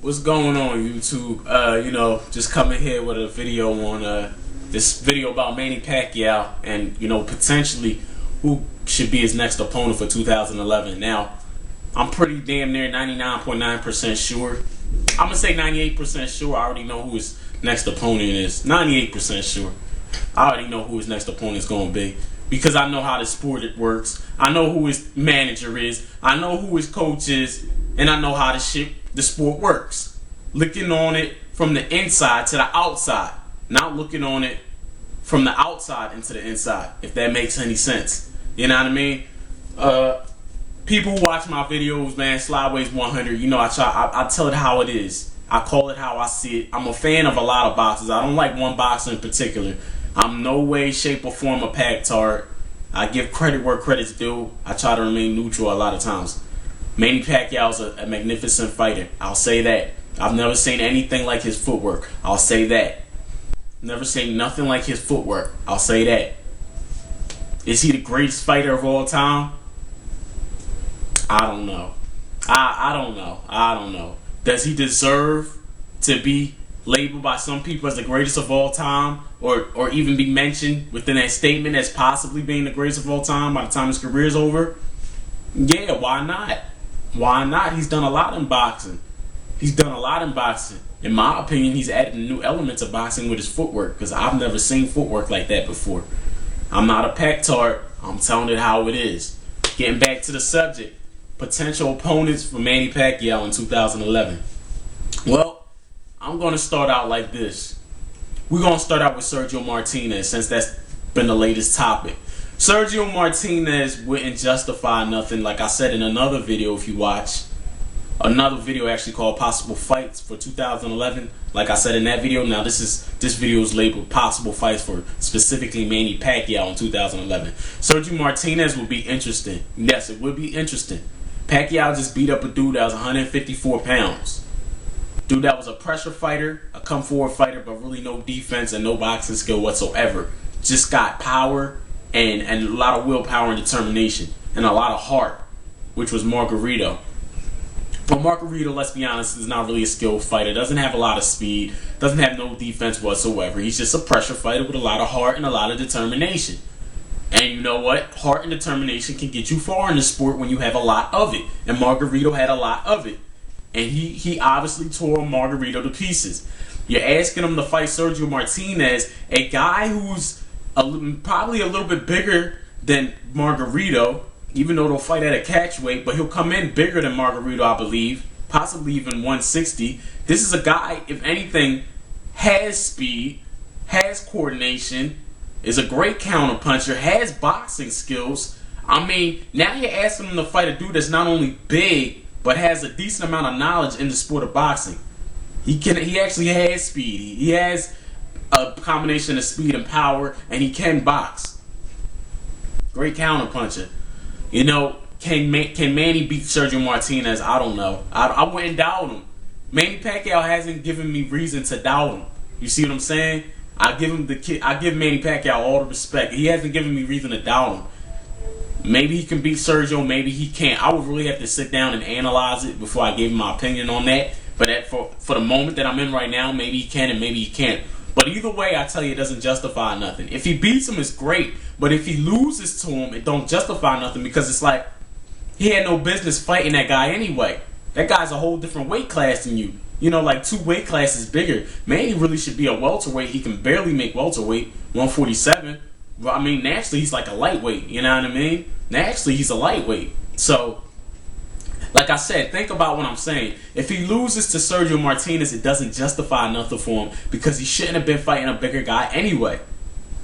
What's going on, YouTube? Just coming here with a video on this video about Manny Pacquiao and potentially who should be his next opponent for 2011. Now, I'm pretty damn near 99.9% sure. I'm gonna say 98% sure. I already know who his next opponent is. 98% sure. I already know who his next opponent is gonna be because I know how the sport it works. I know who his manager is. I know who his coach is, and I know how the sport works. Looking on it from the inside to the outside, not looking on it from the outside into the inside, if that makes any sense. You know what I mean? People who watch my videos, man, Slideways 100, I tell it how it is. I call it how I see it. I'm a fan of a lot of boxers. I don't like one boxer in particular. I'm no way, shape, or form a pack tart. I give credit where credit's due. I try to remain neutral a lot of times. Manny Pacquiao's a magnificent fighter. I'll say that. I've never seen anything like his footwork. I'll say that. Never seen nothing like his footwork. I'll say that. Is he the greatest fighter of all time? I don't know. I don't know. I don't know. Does he deserve to be labeled by some people as the greatest of all time, or even be mentioned within that statement as possibly being the greatest of all time by the time his career is over? Yeah, why not? Why not? He's done a lot in boxing. He's done a lot in boxing. In my opinion, he's added a new element to boxing with his footwork, because I've never seen footwork like that before. I'm not a pack tart. I'm telling it how it is. Getting back to the subject. Potential opponents for Manny Pacquiao in 2011. Well, I'm going to start out like this. We're going to start out with Sergio Martinez, since that's been the latest topic. Sergio Martinez wouldn't justify nothing. Like I said in another video, if you watch, another video actually called Possible Fights for 2011. Like I said in that video, now this video is labeled Possible Fights for specifically Manny Pacquiao in 2011. Sergio Martinez would be interesting. Yes, it would be interesting. Pacquiao just beat up a dude that was 154 pounds. Dude that was a pressure fighter, a come forward fighter, but really no defense and no boxing skill whatsoever. Just got power and a lot of willpower and determination and a lot of heart, which was Margarito. But Margarito, let's be honest, is not really a skilled fighter. Doesn't have a lot of speed. Doesn't have no defense whatsoever. He's just a pressure fighter with a lot of heart and a lot of determination. And you know what? Heart and determination can get you far in the sport when you have a lot of it. And Margarito had a lot of it. And he obviously tore Margarito to pieces. You're asking him to fight Sergio Martinez, a guy who's probably a little bit bigger than Margarito, even though they'll fight at a catch weight, but he'll come in bigger than Margarito, I believe, possibly even 160. This is a guy, if anything, has speed, has coordination, is a great counter puncher, has boxing skills. I mean, now you're asking him to fight a dude that's not only big, but has a decent amount of knowledge in the sport of boxing. He actually has speed. He has a combination of speed and power, and he can box. Great counter puncher. Can Manny beat Sergio Martinez? I don't know. I wouldn't doubt him. Manny Pacquiao hasn't given me reason to doubt him. You see what I'm saying? I give Manny Pacquiao all the respect. He hasn't given me reason to doubt him. Maybe he can beat Sergio, maybe he can't. I would really have to sit down and analyze it before I gave him my opinion on that. But for the moment that I'm in right now, maybe he can and maybe he can't. But either way, I tell you, it doesn't justify nothing. If he beats him, it's great. But if he loses to him, it don't justify nothing, because it's like he had no business fighting that guy anyway. That guy's a whole different weight class than you. Like 2 weight classes bigger. Manny really should be a welterweight. He can barely make welterweight, 147. Well, I mean, naturally, he's like a lightweight. You know what I mean? Naturally, he's a lightweight. So, like I said, think about what I'm saying. If he loses to Sergio Martinez, it doesn't justify nothing for him, because he shouldn't have been fighting a bigger guy anyway.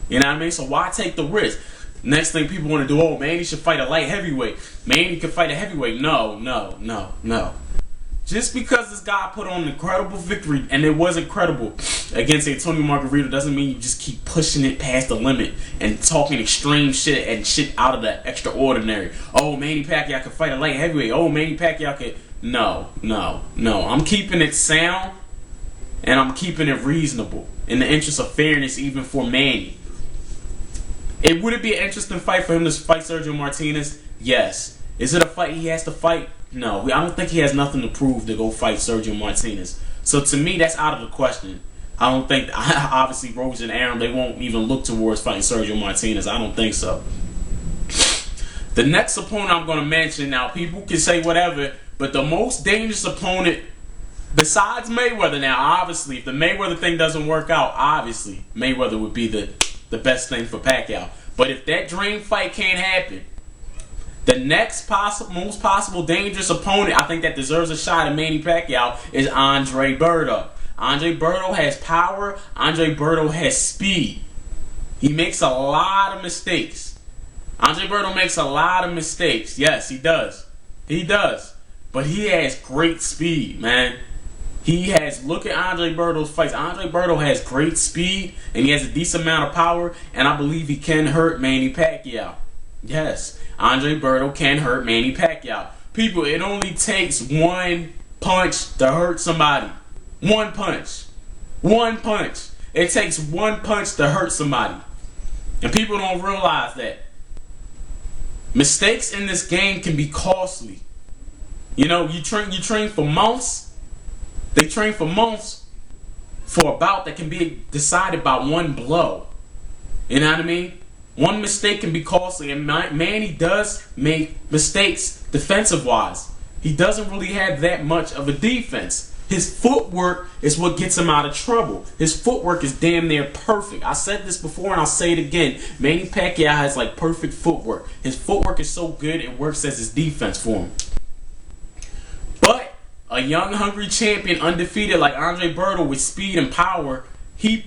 You know what I mean? So why take the risk? Next thing people want to do, oh, Manny should fight a light heavyweight. Manny can fight a heavyweight. No. Just because this guy put on an incredible victory, and it was incredible, against Antonio Margarito, doesn't mean you just keep pushing it past the limit and talking extreme shit and shit out of the extraordinary. Oh, Manny Pacquiao can fight a light heavyweight. Oh, Manny Pacquiao can... No. I'm keeping it sound, and I'm keeping it reasonable in the interest of fairness, even for Manny. Would it be an interesting fight for him to fight Sergio Martinez? Yes. Is it a fight he has to fight? No, I don't think he has nothing to prove to go fight Sergio Martinez. So to me, that's out of the question. I don't think, obviously, Rose and Aaron, they won't even look towards fighting Sergio Martinez. I don't think so. The next opponent I'm going to mention, now people can say whatever, but the most dangerous opponent besides Mayweather, now obviously, if the Mayweather thing doesn't work out, obviously, Mayweather would be the best thing for Pacquiao. But if that dream fight can't happen, the next most possible dangerous opponent I think that deserves a shot at Manny Pacquiao is Andre Berto. Andre Berto has power. Andre Berto has speed. He makes a lot of mistakes. Andre Berto makes a lot of mistakes. Yes, he does. He does. But he has great speed, man. Look at Andre Berto's fights. Andre Berto has great speed, and he has a decent amount of power, and I believe he can hurt Manny Pacquiao. Yes, Andre Berto can hurt Manny Pacquiao. People, it only takes one punch to hurt somebody. One punch. One punch. It takes one punch to hurt somebody. And people don't realize that. Mistakes in this game can be costly. You know, you train for months. They train for months for a bout that can be decided by one blow. You know what I mean? One mistake can be costly, and Manny does make mistakes defensive-wise. He doesn't really have that much of a defense. His footwork is what gets him out of trouble. His footwork is damn near perfect. I said this before and I'll say it again. Manny Pacquiao has like perfect footwork. His footwork is so good it works as his defense for him. But a young, hungry champion, undefeated like Andre Berto with speed and power, he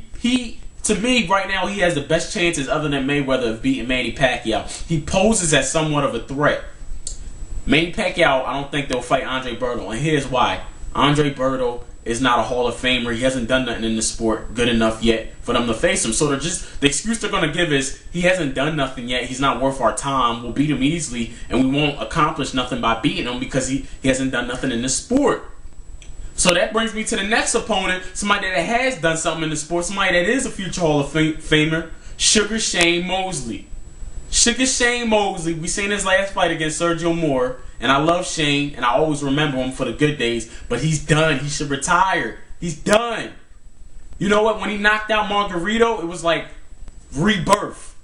to me right now he has the best chances other than Mayweather of beating Manny Pacquiao. He poses as somewhat of a threat. Manny Pacquiao, I don't think they'll fight Andre Berto, and here's why. Andre Berto is not a Hall of Famer. He hasn't done nothing in the sport good enough yet for them to face him. So the excuse they're going to give is he hasn't done nothing yet. He's not worth our time. We'll beat him easily, and we won't accomplish nothing by beating him because he hasn't done nothing in the sport. So that brings me to the next opponent, somebody that has done something in the sport, somebody that is a future Hall of Famer, Sugar Shane Mosley. Sugar Shane Mosley, we seen his last fight against Sergio Moore, and I love Shane, and I always remember him for the good days, but he's done. He should retire. He's done. You know what? When he knocked out Margarito, it was like rebirth.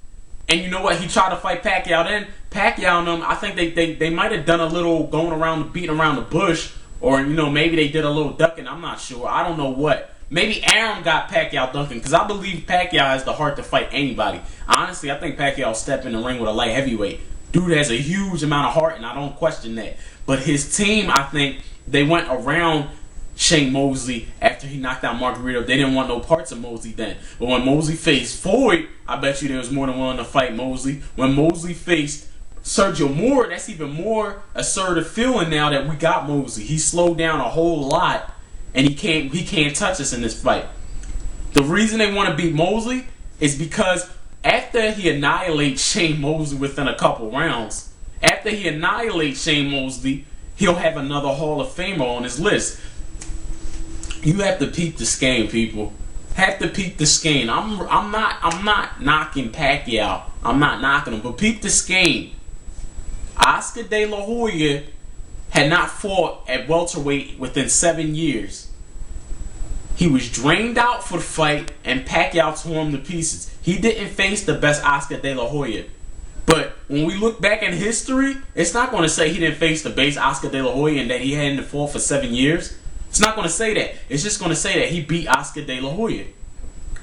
And you know what? He tried to fight Pacquiao then. Pacquiao and them, I think they might have done a little going around, beating around the bush, or, you know, maybe they did a little ducking. I'm not sure. I don't know what. Maybe Aaron got Pacquiao ducking, because I believe Pacquiao has the heart to fight anybody. Honestly, I think Pacquiao stepped in the ring with a light heavyweight. Dude has a huge amount of heart, and I don't question that. But his team, I think, they went around Shane Mosley after he knocked out Margarito. They didn't want no parts of Mosley then. But when Mosley faced Floyd, I bet you they was more than willing to fight Mosley. When Mosley faced Sergio Moore, that's even more assertive feeling now that we got Mosley. He slowed down a whole lot, and he can't touch us in this fight. The reason they want to beat Mosley is because after he annihilates Shane Mosley within a couple rounds, after he annihilates Shane Mosley, he'll have another Hall of Famer on his list. You have to peep the scheme, people. Have to peep the scheme. I'm not knocking Pacquiao. I'm not knocking him, but peep the scheme. Oscar De La Hoya had not fought at welterweight within 7 years. He was drained out for the fight, and Pacquiao tore him to pieces. He didn't face the best Oscar De La Hoya. But when we look back in history, it's not going to say he didn't face the base Oscar De La Hoya and that he hadn't fought for 7 years. It's not going to say that. It's just going to say that he beat Oscar De La Hoya.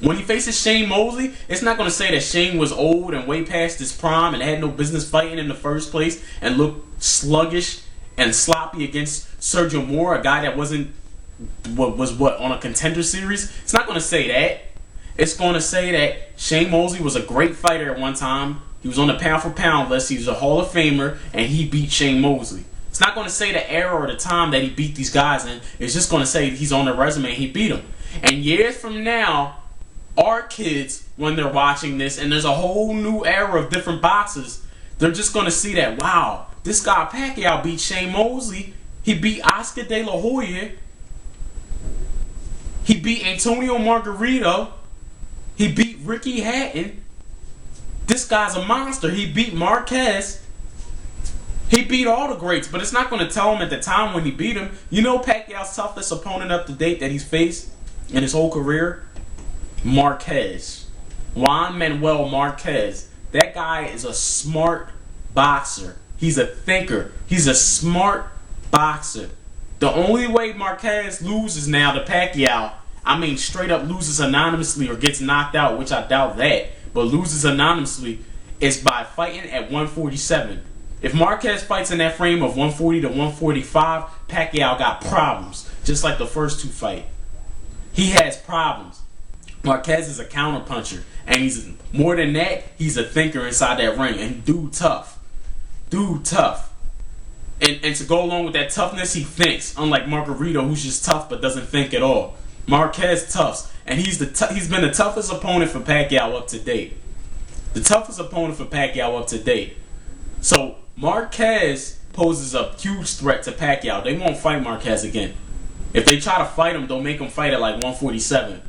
When he faces Shane Mosley, it's not going to say that Shane was old and way past his prime and had no business fighting in the first place and looked sluggish and sloppy against Sergio Moore, a guy that was on a contender series. It's not going to say that. It's going to say that Shane Mosley was a great fighter at one time. He was on the pound for pound list. He was a Hall of Famer, and he beat Shane Mosley. It's not going to say the era or the time that he beat these guys in. It's just going to say he's on the resume and he beat them. And years from now, our kids, when they're watching this, and there's a whole new era of different boxers, they're just going to see that, wow, this guy Pacquiao beat Shane Mosley. He beat Oscar De La Hoya. He beat Antonio Margarito. He beat Ricky Hatton. This guy's a monster. He beat Marquez. He beat all the greats, but it's not going to tell him at the time when he beat him. You know Pacquiao's toughest opponent up to date that he's faced in his whole career? Marquez. Juan Manuel Marquez. That guy is a smart boxer. He's a thinker. He's a smart boxer. The only way Marquez loses now to Pacquiao, I mean straight up loses anonymously or gets knocked out, which I doubt that, but loses anonymously, is by fighting at 147. If Marquez fights in that frame of 140 to 145, Pacquiao got problems, just like the first two fight. He has problems. Marquez is a counterpuncher, and he's more than that, he's a thinker inside that ring, and dude tough. Dude tough. And to go along with that toughness, he thinks, unlike Margarito, who's just tough but doesn't think at all. Marquez toughs, and he's been the toughest opponent for Pacquiao up to date. The toughest opponent for Pacquiao up to date. So Marquez poses a huge threat to Pacquiao. They won't fight Marquez again. If they try to fight him, they'll make him fight at like 147,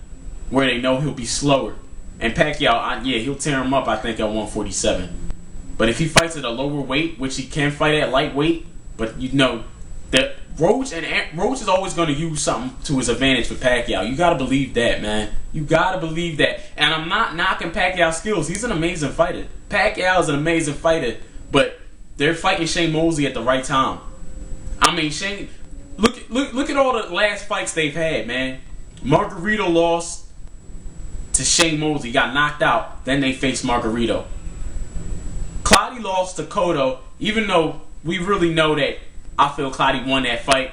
where they know he'll be slower. And Pacquiao, yeah, he'll tear him up, I think, at 147. But if he fights at a lower weight, which he can fight at lightweight, but you know that Roach is always going to use something to his advantage for Pacquiao. You got to believe that, man. You got to believe that. And I'm not knocking Pacquiao's skills. He's an amazing fighter. Pacquiao is an amazing fighter, but they're fighting Shane Mosley at the right time. I mean, Shane, look at all the last fights they've had, man. Margarito lost to Shane Mosley, got knocked out. Then they faced Margarito. Clottey lost to Cotto, even though we really know that I feel Clottey won that fight.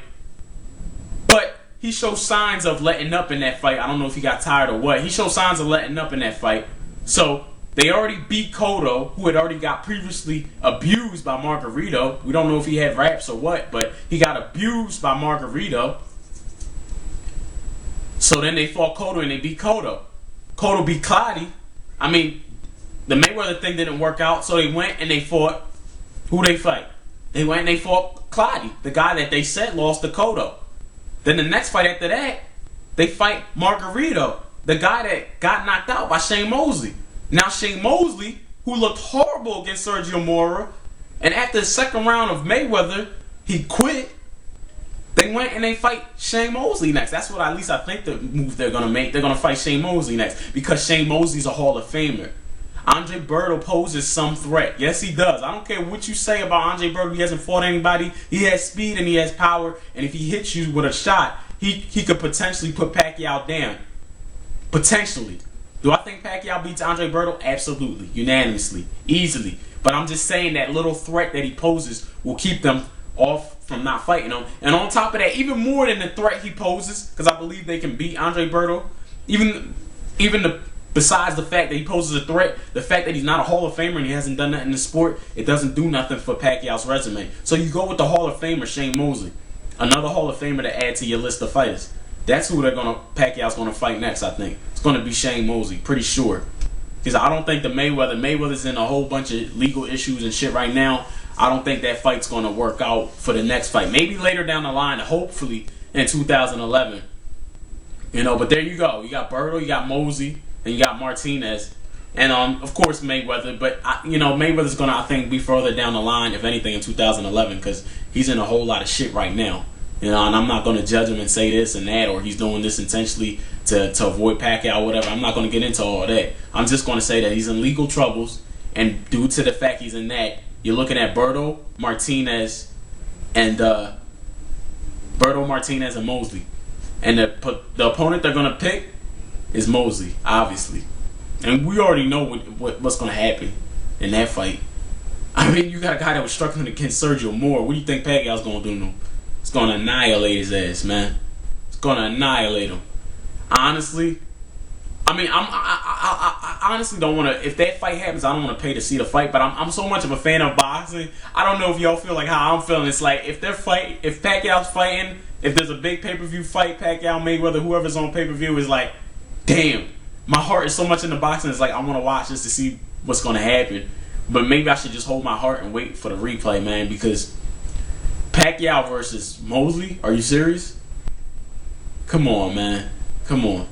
But he showed signs of letting up in that fight. I don't know if he got tired or what. He showed signs of letting up in that fight. So they already beat Cotto, who had already got previously abused by Margarito. We don't know if he had raps or what, but he got abused by Margarito. So then they fought Cotto and they beat Cotto. Cotto beat Clottey. I mean, the Mayweather thing didn't work out, so they went and they fought. Who they fight? They went and they fought Clottey, the guy that they said lost to Cotto. Then the next fight after that, they fight Margarito, the guy that got knocked out by Shane Mosley. Now Shane Mosley, who looked horrible against Sergio Mora, and after the second round of Mayweather, he quit. They went and they fight Shane Mosley next. That's what at least I think the move they're going to make. They're going to fight Shane Mosley next because Shane Mosley's a Hall of Famer. Andre Berto poses some threat. Yes, he does. I don't care what you say about Andre Berto. He hasn't fought anybody. He has speed and he has power. And if he hits you with a shot, he could potentially put Pacquiao down. Potentially. Do I think Pacquiao beats Andre Berto? Absolutely. Unanimously. Easily. But I'm just saying that little threat that he poses will keep them off from not fighting him. And on top of that, even more than the threat he poses, because I believe they can beat Andre Berto, besides the fact that he poses a threat, the fact that he's not a Hall of Famer and he hasn't done that in the sport, it doesn't do nothing for Pacquiao's resume. So you go with the Hall of Famer, Shane Mosley. Another Hall of Famer to add to your list of fighters. That's who Pacquiao's going to fight next, I think. It's going to be Shane Mosley, pretty sure. Because I don't think Mayweather's in a whole bunch of legal issues and shit right now. I don't think that fight's going to work out for the next fight. Maybe later down the line, hopefully in 2011. You know, but there you go. You got Berto, you got Mosley, and you got Martinez, and of course Mayweather. But Mayweather's gonna, I think, be further down the line, if anything, in 2011, because he's in a whole lot of shit right now. You know, and I'm not gonna judge him and say this and that, or he's doing this intentionally to avoid Pacquiao, or whatever. I'm not gonna get into all that. I'm just gonna say that he's in legal troubles, and due to the fact he's in that, you're looking at Berto, Martinez, and Mosley, and the opponent they're gonna pick is Mosley, obviously. And we already know what's going to happen in that fight. I mean, you got a guy that was struggling against Sergio Mora. What do you think Pacquiao's going to do to him? It's going to annihilate his ass, man. It's going to annihilate him. Honestly, I mean, I honestly don't want to. If that fight happens, I don't want to pay to see the fight. But I'm so much of a fan of boxing. I don't know if y'all feel like how I'm feeling. It's like if Pacquiao's fighting, if there's a big pay-per-view fight, Pacquiao, Mayweather, whoever's on pay-per-view is like, damn, my heart is so much into boxing. It's like I want to watch this to see what's going to happen. But maybe I should just hold my heart and wait for the replay, man. Because Pacquiao versus Mosley, are you serious? Come on, man. Come on.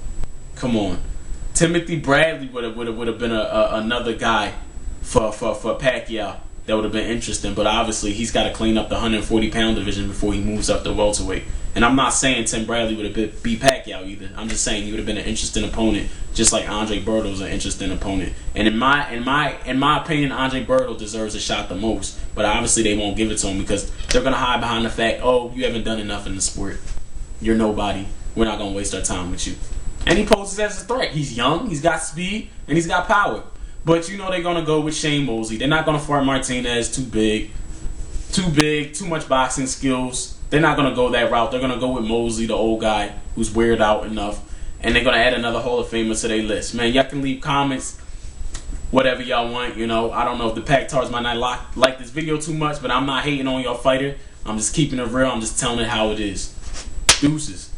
Timothy Bradley would have been another guy for Pacquiao that would have been interesting. But obviously, he's got to clean up the 140-pound division before he moves up to welterweight. And I'm not saying Tim Bradley would have beat Pacquiao either. I'm just saying he would have been an interesting opponent, just like Andre Berto's an interesting opponent. And in my opinion, Andre Berto deserves a shot the most. But obviously, they won't give it to him because they're gonna hide behind the fact, oh, you haven't done enough in the sport. You're nobody. We're not gonna waste our time with you. And he poses as a threat. He's young, he's got speed, and he's got power. But you know they're gonna go with Shane Mosley. They're not gonna fight Martinez. Too big, too much boxing skills. They're not gonna go that route. They're gonna go with Mosley, the old guy who's weird out enough, and they're gonna add another Hall of Famer to their list. Man, y'all can leave comments, whatever y'all want. You know, I don't know if the Pacquiao'S might not like this video too much, but I'm not hating on your fighter. I'm just keeping it real. I'm just telling it how it is. Deuces.